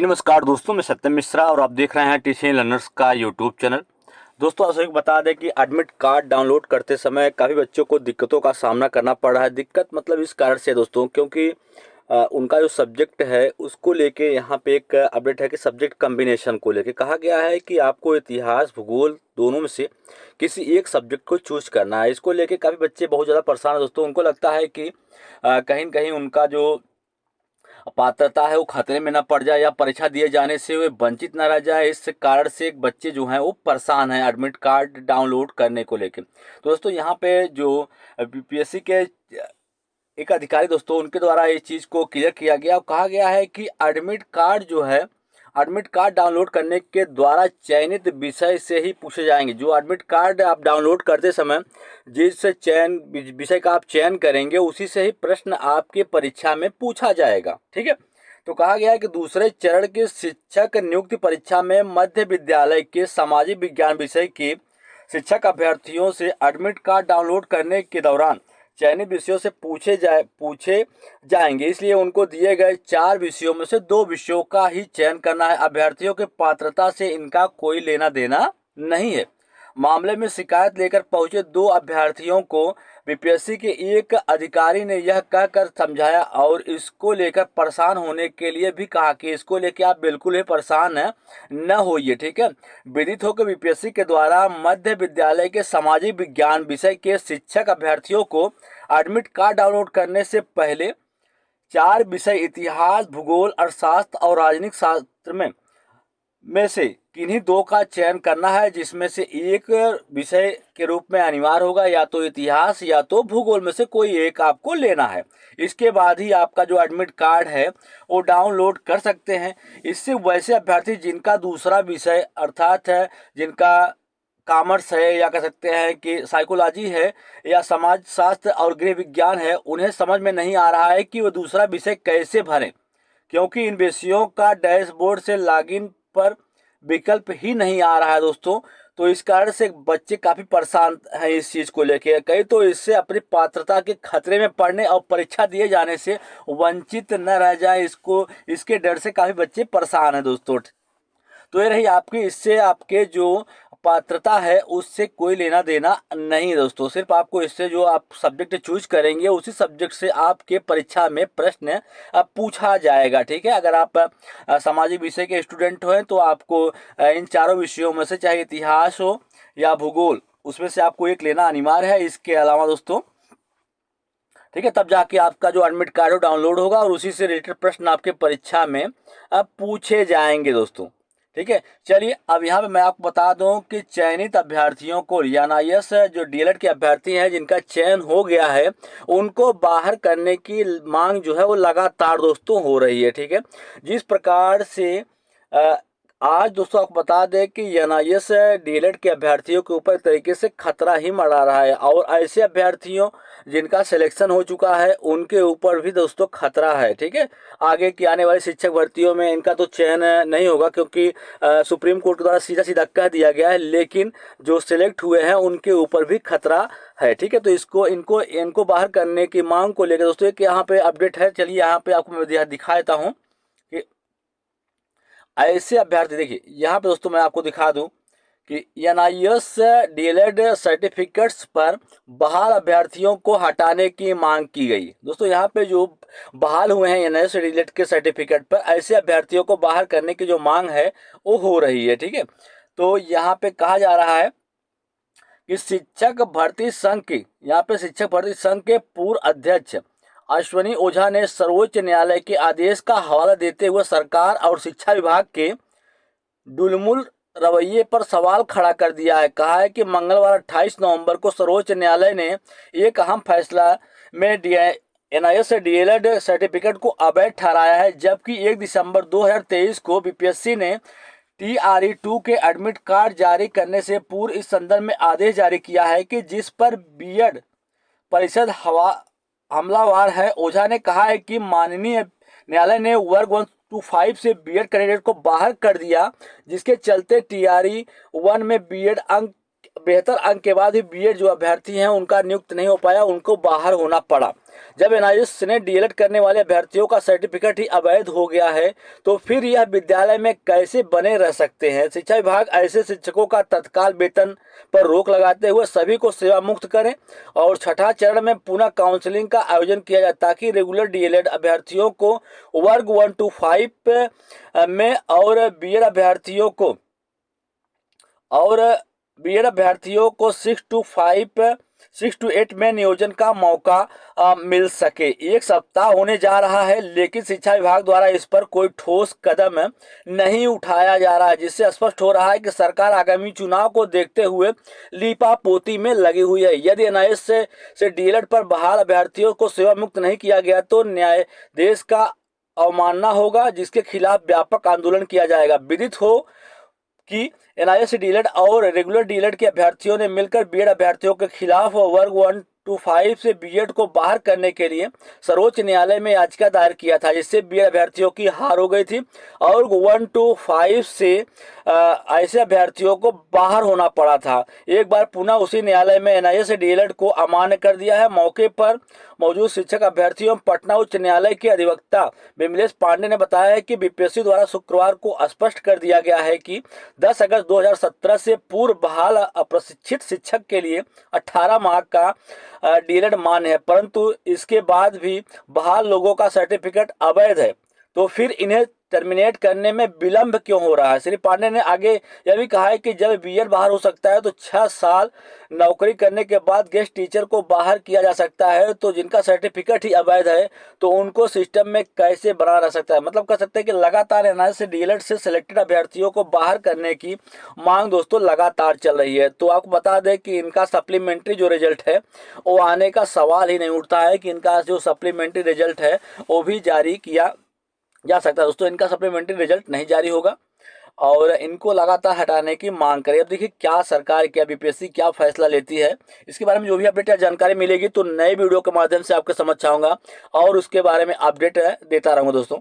नमस्कार दोस्तों, मैं सत्यम मिश्रा और आप देख रहे हैं टीचिंग लर्नर्स का यूट्यूब चैनल। दोस्तों, आप सभी को बता दें कि एडमिट कार्ड डाउनलोड करते समय काफ़ी बच्चों को दिक्कतों का सामना करना पड़ रहा है। दिक्कत मतलब इस कारण से दोस्तों, क्योंकि उनका जो सब्जेक्ट है उसको लेके यहाँ पे एक अपडेट है कि सब्जेक्ट कम्बिनेशन को लेके कहा गया है कि आपको इतिहास भूगोल दोनों में से किसी एक सब्जेक्ट को चूज करना है। इसको लेके काफ़ी बच्चे बहुत ज़्यादा परेशान है दोस्तों। उनको लगता है कि कहीं न कहीं उनका जो पात्रता है वो खतरे में ना पड़ जाए या परीक्षा दिए जाने से वे वंचित ना रह जाए। इस कारण से एक बच्चे जो हैं वो परेशान हैं एडमिट कार्ड डाउनलोड करने को लेकर। तो दोस्तों, यहाँ पे जो बीपीएससी के एक अधिकारी दोस्तों, उनके द्वारा इस चीज़ को क्लियर किया गया और कहा गया है कि एडमिट कार्ड जो है, एडमिट कार्ड डाउनलोड करने के द्वारा चयनित विषय से ही पूछे जाएंगे। जो एडमिट कार्ड आप डाउनलोड करते समय जिस चयन विषय का आप चयन करेंगे उसी से ही प्रश्न आपके परीक्षा में पूछा जाएगा। ठीक है। तो कहा गया है कि दूसरे चरण की शिक्षक नियुक्ति परीक्षा में मध्य विद्यालय के सामाजिक विज्ञान विषय की शिक्षक अभ्यर्थियों से एडमिट कार्ड डाउनलोड करने के दौरान चयनित विषयों से पूछे जाएंगे। इसलिए उनको दिए गए 4 विषयों में से 2 विषयों का ही चयन करना है। अभ्यर्थियों के पात्रता से इनका कोई लेना देना नहीं है। मामले में शिकायत लेकर पहुंचे 2 अभ्यर्थियों को बीपीएससी के एक अधिकारी ने यह कहकर समझाया और इसको लेकर परेशान होने के लिए भी कहा कि इसको लेकर आप बिल्कुल ही परेशान न होइए। ठीक है। विदित हो कि बीपीएससी के द्वारा मध्य विद्यालय के सामाजिक विज्ञान विषय के शिक्षक अभ्यर्थियों को एडमिट कार्ड डाउनलोड करने से पहले 4 विषय इतिहास भूगोल अर्थशास्त्र और राजनीतिक शास्त्र में से किन्हीं 2 का चयन करना है, जिसमें से एक विषय के रूप में अनिवार्य होगा, या तो इतिहास या तो भूगोल में से कोई एक आपको लेना है। इसके बाद ही आपका जो एडमिट कार्ड है वो डाउनलोड कर सकते हैं। इससे वैसे अभ्यर्थी जिनका दूसरा विषय अर्थात है जिनका कॉमर्स है या कह सकते हैं कि साइकोलॉजी है या समाज शास्त्र और गृह विज्ञान है, उन्हें समझ में नहीं आ रहा है कि वो दूसरा विषय कैसे भरें, क्योंकि इन विषयों का डैशबोर्ड से लॉगिन पर विकल्प ही नहीं आ रहा है दोस्तों। तो इस कारण से बच्चे काफ़ी परेशान हैं इस चीज़ को लेके। कई तो इससे अपनी पात्रता के खतरे में पड़ने और परीक्षा दिए जाने से वंचित न रह जाए, इसके डर से काफ़ी बच्चे परेशान हैं दोस्तों। तो ये रही आपकी, इससे आपके जो पात्रता है उससे कोई लेना देना नहीं है दोस्तों। सिर्फ आपको इससे जो आप सब्जेक्ट चूज करेंगे उसी सब्जेक्ट से आपके परीक्षा में प्रश्न पूछा जाएगा। ठीक है। अगर आप सामाजिक विषय के स्टूडेंट हैं तो आपको इन चारों विषयों में से चाहे इतिहास हो या भूगोल, उसमें से आपको एक लेना अनिवार्य है। इसके अलावा दोस्तों, ठीक है, तब जाके आपका जो एडमिट कार्ड हो डाउनलोड होगा और उसी से रिलेटेड प्रश्न आपके परीक्षा में अब पूछे जाएंगे दोस्तों। ठीक है। चलिए, अब यहाँ पे मैं आपको बता दूं कि चयनित अभ्यर्थियों को एनआईएस जो डीएलएड के अभ्यर्थी हैं जिनका चयन हो गया है, उनको बाहर करने की मांग जो है वो लगातार दोस्तों हो रही है। ठीक है। जिस प्रकार से आज दोस्तों आपको बता दें कि एनआईएस डीएलएड के अभ्यर्थियों के ऊपर एक तरीके से खतरा ही मंडरा रहा है, और ऐसे अभ्यर्थियों जिनका सिलेक्शन हो चुका है उनके ऊपर भी दोस्तों खतरा है। ठीक है। आगे की आने वाली शिक्षक भर्तियों में इनका तो चयन नहीं होगा, क्योंकि सुप्रीम कोर्ट के द्वारा सीधा सीधा कह दिया गया है, लेकिन जो सिलेक्ट हुए हैं उनके ऊपर भी खतरा है। ठीक है। तो इनको बाहर करने की मांग को लेकर दोस्तों एक यहाँ पे अपडेट है। चलिए, यहाँ पे आपको मैं दिखा देता हूँ कि ऐसे अभ्यर्थी, देखिए यहाँ पे दोस्तों मैं आपको दिखा दूं कि एनआईएस डीएलएड सर्टिफिकेट्स पर बहाल अभ्यर्थियों को हटाने की मांग की गई। दोस्तों, यहाँ पे जो बहाल हुए हैं एनआईएस डीएलएड के सर्टिफिकेट पर, ऐसे अभ्यर्थियों को बाहर करने की जो मांग है वो हो रही है। ठीक है। तो यहाँ पे कहा जा रहा है कि शिक्षक भर्ती संघ की, यहाँ पे शिक्षक भर्ती संघ के पूर्व अध्यक्ष अश्वनी ओझा ने सर्वोच्च न्यायालय के आदेश का हवाला देते हुए सरकार और शिक्षा विभाग के डुलमुल रवैये पर सवाल खड़ा कर दिया है। कहा है कि मंगलवार 28 नवंबर को सर्वोच्च न्यायालय ने एक अहम फैसला में एनआईएस डीएलएड सर्टिफिकेट को अवैध ठहराया है, जबकि 1 दिसंबर 2023 को बीपीएससी ने TRE2 के एडमिट कार्ड जारी करने से पूर्व इस संदर्भ में आदेश जारी किया है कि जिस पर बीएड परिषद हमलावर है। ओझा ने कहा है कि माननीय न्यायालय ने वर्ग 1 to 5 से बीएड कैंडिडेट को बाहर कर दिया, जिसके चलते TRE1 में बीएड अंक बेहतर अंक के बाद भी बीएड जो अभ्यर्थी हैं उनका नियुक्त नहीं हो पाया, उनको बाहर होना पड़ा। जब एनआईएस ने डीएलएड करने वाले अभ्यर्थियों का सर्टिफिकेट ही अवैध हो गया है तो फिर यह विद्यालय में कैसे बने रह सकते हैं। शिक्षा विभाग ऐसे शिक्षकों का तत्काल वेतन पर रोक लगाते हुए सभी को सेवा मुक्त करें और छठा चरण में पुनः काउंसलिंग का आयोजन किया जाए ताकि रेगुलर डीएलएड अभ्यर्थियों को वर्ग 1 to 5 में और बीएड अभ्यर्थियों को 6 to 8 में नियोजन का मौका मिल सके। एक सप्ताह होने जा रहा है लेकिन शिक्षा विभाग द्वारा इस पर कोई ठोस कदम नहीं उठाया जा रहा है, जिससे स्पष्ट हो रहा है कि सरकार आगामी चुनाव को देखते हुए लीपापोती में लगी हुई है। यदि एनआईएस से डीएलएड पर बहाल अभ्यर्थियों को सेवा मुक्त नहीं किया गया तो न्यायाधीश का अवमानना होगा, जिसके खिलाफ व्यापक आंदोलन किया जाएगा। विदित हो कि एनआईएस डीएलएड और रेगुलर डीएलएड के अभ्यर्थियों ने मिलकर बीएड अभ्यर्थियों के खिलाफ वर्ग 1 to 5 से बीएड को बाहर करने के लिए सर्वोच्च न्यायालय में याचिका दायर किया था, जिससे बीएड अभ्यर्थियों की हार हो गई थी और 1 to 5 से ऐसे अभ्यर्थियों को बाहर होना पड़ा था। एक बार पुनः उसी न्यायालय में एनआईएस डीएलएड को अमान्य कर दिया है। मौके पर मौजूद शिक्षक अभ्यर्थियों पटना उच्च न्यायालय के अधिवक्ता विमलेश पांडे ने बताया है कि बीपीएससी द्वारा शुक्रवार को स्पष्ट कर दिया गया है कि 10 अगस्त 2017 से पूर्व बहाल अप्रशिक्षित शिक्षक के लिए 18 माह का डीएलएड मान्य है, परंतु इसके बाद भी बहाल लोगों का सर्टिफिकेट अवैध है, तो फिर इन्हें टर्मिनेट करने में विलंब क्यों हो रहा है। श्री पांडे ने आगे यह भी कहा है कि जब बीएड बाहर हो सकता है तो 6 साल नौकरी करने के बाद गेस्ट टीचर को बाहर किया जा सकता है, तो जिनका सर्टिफिकेट ही अवैध है तो उनको सिस्टम में कैसे बना रह सकता है। मतलब कह सकते हैं कि लगातार एनआईएस से डीएलएड से सिलेक्टेड अभ्यर्थियों को बाहर करने की मांग दोस्तों लगातार चल रही है। तो आपको बता दें कि इनका सप्लीमेंट्री जो रिजल्ट है वो आने का सवाल ही नहीं उठता है कि इनका जो सप्लीमेंट्री रिजल्ट है वो भी जारी किया जा सकता है। दोस्तों इनका सप्लीमेंट्री रिजल्ट नहीं जारी होगा और इनको लगातार हटाने की मांग करें। अब देखिए क्या सरकार, क्या बीपीएससी क्या फैसला लेती है, इसके बारे में जो भी अपडेट या जानकारी मिलेगी तो नए वीडियो के माध्यम से आपके समझ आऊंगा और उसके बारे में अपडेट देता रहूंगा दोस्तों।